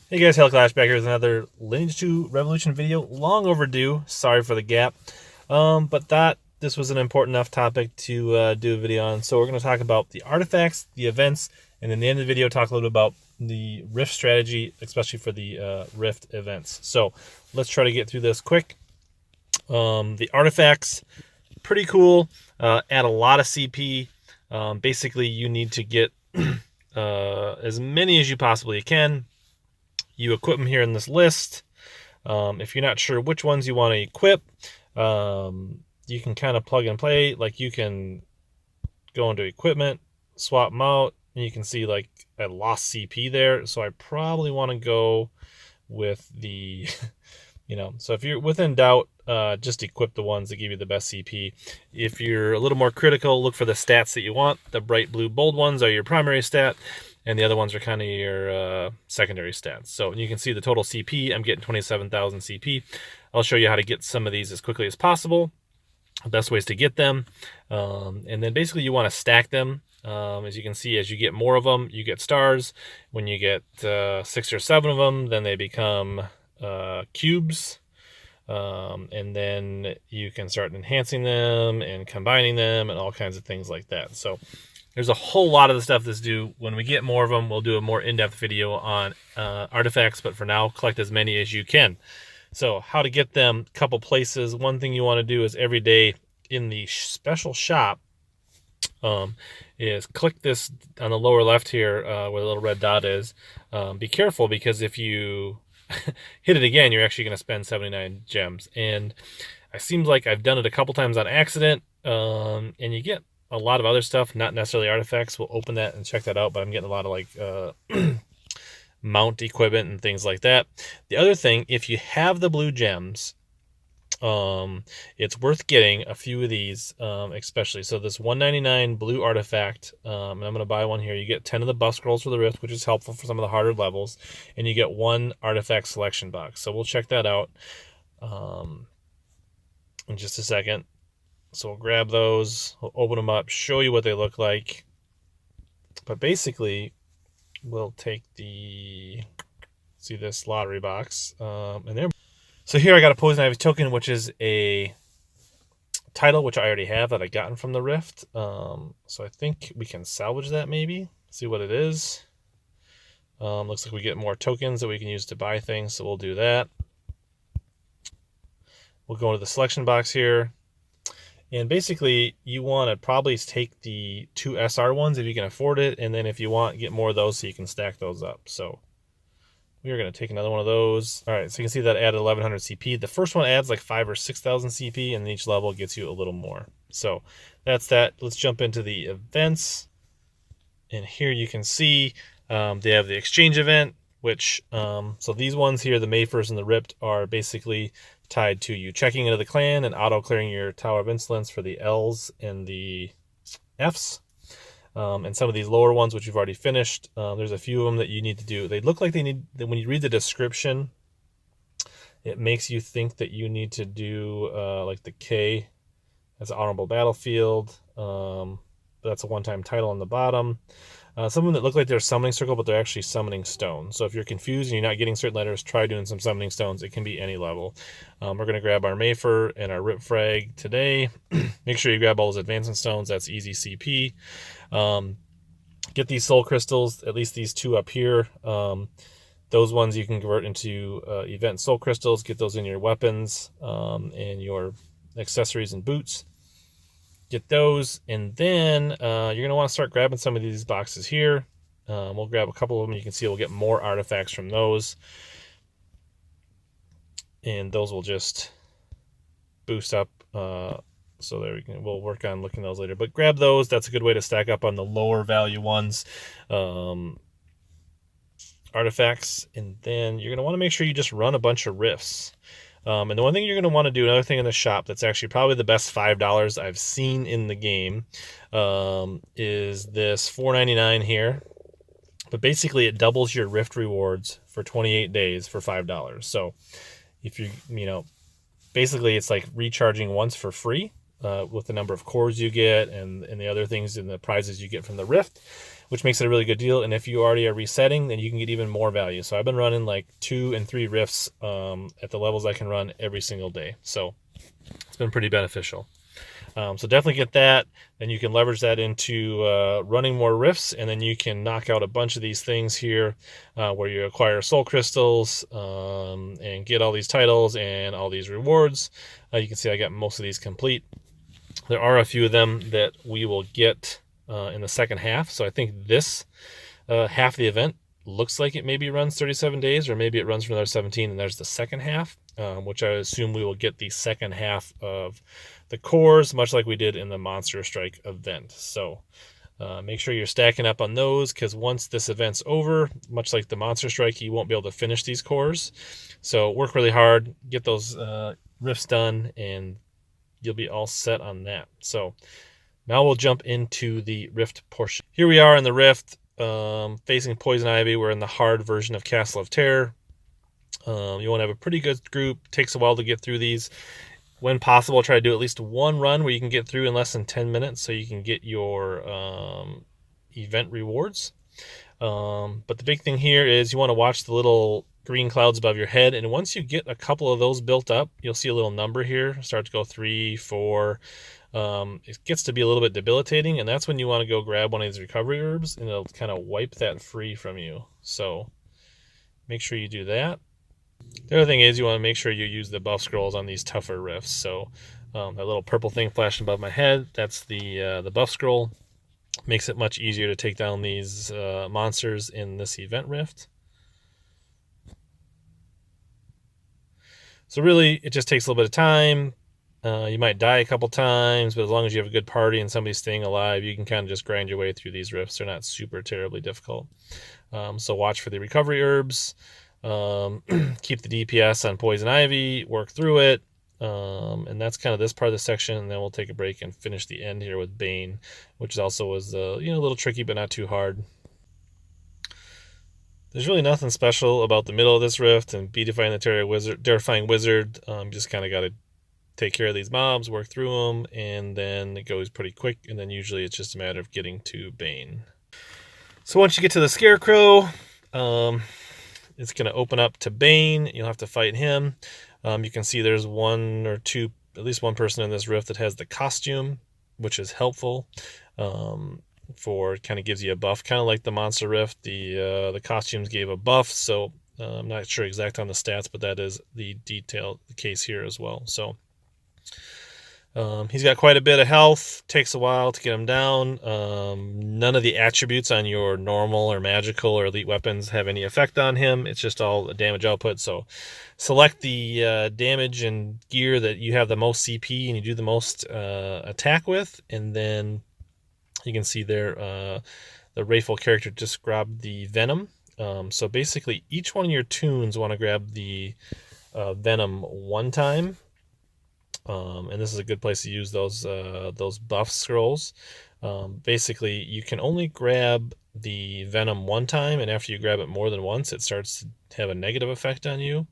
Hey guys, Hellclash back here with another Lineage 2 Revolution video. Long overdue. Sorry for the gap. But this was an important enough topic to do a video on. So we're going to talk about the artifacts, the events, and in the end of the video talk a little bit about the Rift strategy, especially for the Rift events. So let's try to get through this quick. The artifacts, pretty cool. Add a lot of CP. Basically, you need to get as many as you possibly can. You equip them here in this list. If you're not sure which ones you want to equip, you can kind of plug and play. Like you can go into equipment, swap them out, and you can see like I lost CP there. So I probably want to go with the, so if you're within doubt, just equip the ones that give you the best CP. If you're a little more critical, look for the stats that you want. The bright blue bold ones are your primary stat, and the other ones are kind of your secondary stats. So you can see the total CP. I'm getting 27,000 CP. I'll show you how to get some of these as quickly as possible. The best ways to get them. And then basically you want to stack them. As you can see, as you get more of them, you get stars. When you get 6 or 7 of them, then they become cubes. And then you can start enhancing them and combining them and all kinds of things like that. So there's a whole lot of the stuff that's due. When we get more of them, we'll do a more in-depth video on artifacts, but for now, collect as many as you can. So how to get them, a couple places. One thing you want to do is every day in the special shop is click this on the lower left here where the little red dot is. Be careful, because if you hit it again, you're actually going to spend 79 gems. And it seems like I've done it a couple times on accident, and you get a lot of other stuff, not necessarily artifacts. We'll open that and check that out, but I'm getting a lot of like mount equipment and things like that. The other thing, if you have the blue gems, it's worth getting a few of these, especially. So this 199 blue artifact, and I'm going to buy one here. You get 10 of the buff scrolls for the Rift, which is helpful for some of the harder levels, and you get 1 artifact selection box. So we'll check that out in just a second. So we'll grab those, we'll open them up, show you what they look like. But basically, we'll take this lottery box, and there. So here I got a Poison Ivy token, which is a title, which I already have that I gotten from the Rift. So I think we can salvage that maybe, see what it is. Looks like we get more tokens that we can use to buy things, so we'll do that. We'll go into the selection box here. And basically, you want to probably take the 2 SR ones if you can afford it, and then if you want, get more of those so you can stack those up. So we are going to take another one of those. All right, so you can see that added 1100 CP. The first one adds like 5,000 or 6,000 CP, and each level gets you a little more. So that's that. Let's jump into the events. And here you can see they have the exchange event, which, so these ones here, the May 1st and the Ripped, are basically tied to you checking into the clan and auto-clearing your Tower of Insolence for the L's and the F's. And some of these lower ones, which you've already finished, there's a few of them that you need to do. They look like they need, when you read the description, it makes you think that you need to do like the K as an honorable battlefield. That's a one-time title on the bottom. Some of them that look like they're summoning circle, but they're actually summoning stone. So if you're confused and you're not getting certain letters, try doing some summoning stones. It can be any level. We're going to grab our Mayfer and our Rip Frag today. Make sure you grab all those advancing stones. That's easy CP. Get these soul crystals, at least these 2 up here. Those ones you can convert into event soul crystals. Get those in your weapons and your accessories and boots. Get those, and then you're going to want to start grabbing some of these boxes here. We'll grab a couple of them. You can see we'll get more artifacts from those. And those will just boost up. So there we'll work on looking at those later. But grab those. That's a good way to stack up on the lower value ones. Artifacts. And then you're going to want to make sure you just run a bunch of rifts. And the one thing you're going to want to do, another thing in the shop that's actually probably the best $5 I've seen in the game, is this $4.99 here. But basically it doubles your Rift rewards for 28 days for $5. So if you, basically it's like recharging once for free with the number of cores you get and the other things and the prizes you get from the Rift. which makes it a really good deal. And if you already are resetting, then you can get even more value. So I've been running like 2 and 3 rifts at the levels I can run every single day. So it's been pretty beneficial. So definitely get that. Then you can leverage that into running more rifts, and then you can knock out a bunch of these things here where you acquire soul crystals and get all these titles and all these rewards. You can see I got most of these complete. There are a few of them that we will get in the second half. So I think this half of the event looks like it maybe runs 37 days, or maybe it runs for another 17, and there's the second half, which I assume we will get the second half of the cores, much like we did in the Monster Strike event. So make sure you're stacking up on those, because once this event's over, much like the Monster Strike, you won't be able to finish these cores. So work really hard, get those rifts done, and you'll be all set on that. So now we'll jump into the rift portion. Here we are in the rift, facing Poison Ivy. We're in the hard version of Castle of Terror. You want to have a pretty good group. Takes a while to get through these. When possible, try to do at least one run where you can get through in less than 10 minutes so you can get your event rewards. But the big thing here is you want to watch the little green clouds above your head, and once you get a couple of those built up, you'll see a little number here start to go 3, 4. It gets to be a little bit debilitating, and that's when you want to go grab one of these recovery herbs, and it'll kind of wipe that free from you. So make sure you do that. The other thing is you want to make sure you use the buff scrolls on these tougher rifts. So that little purple thing flashing above my head, that's the buff scroll. Makes it much easier to take down these monsters in this event rift. So really, it just takes a little bit of time. You might die a couple times, but as long as you have a good party and somebody's staying alive, you can kind of just grind your way through these rifts. They're not super terribly difficult. So watch for the recovery herbs. Keep the DPS on Poison Ivy. Work through it. And that's kind of this part of the section. And then we'll take a break and finish the end here with Bane, which also was a little tricky, but not too hard. There's really nothing special about the middle of this rift and Beautifying the Terrifying Wizard. You just kind of got to take care of these mobs, work through them, and then it goes pretty quick. And then usually it's just a matter of getting to Bane. So once you get to the Scarecrow, it's going to open up to Bane. You'll have to fight him. You can see there's one or two, at least one person in this rift that has the costume, which is helpful. It kind of gives you a buff, kind of like the Monster Rift. The costumes gave a buff, so I'm not sure exact on the stats, but that is the case here as well. So he's got quite a bit of health. Takes a while to get him down. None of the attributes on your normal or magical or elite weapons have any effect on him. It's just all a damage output. So select the damage and gear that you have the most CP and you do the most attack with, and then you can see there the Wraithful character just grabbed the Venom. So basically each one of your tunes want to grab the Venom one time. And this is a good place to use those buff scrolls. Basically, you can only grab the Venom one time, and after you grab it more than once, it starts to have a negative effect on you.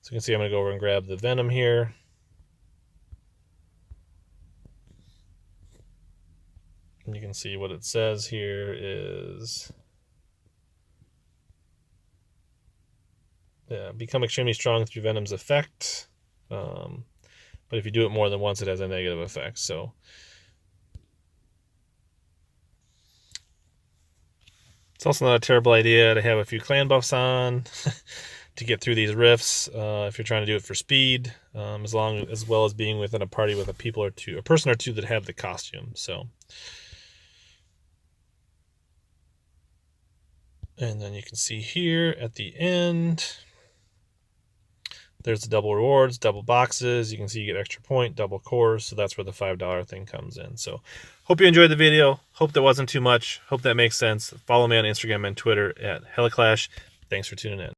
So you can see I'm going to go over and grab the Venom here. And you can see what it says here is become extremely strong through Venom's effect. But if you do it more than once, it has a negative effect. So it's also not a terrible idea to have a few clan buffs on to get through these rifts if you're trying to do it for speed, as well as being within a party with a person or two that have the costume. So, and then you can see here at the end, there's the double rewards, double boxes. You can see you get extra point, double cores. So that's where the $5 thing comes in. So hope you enjoyed the video. Hope that wasn't too much. Hope that makes sense. Follow me on Instagram and Twitter at Heliclash. Thanks for tuning in.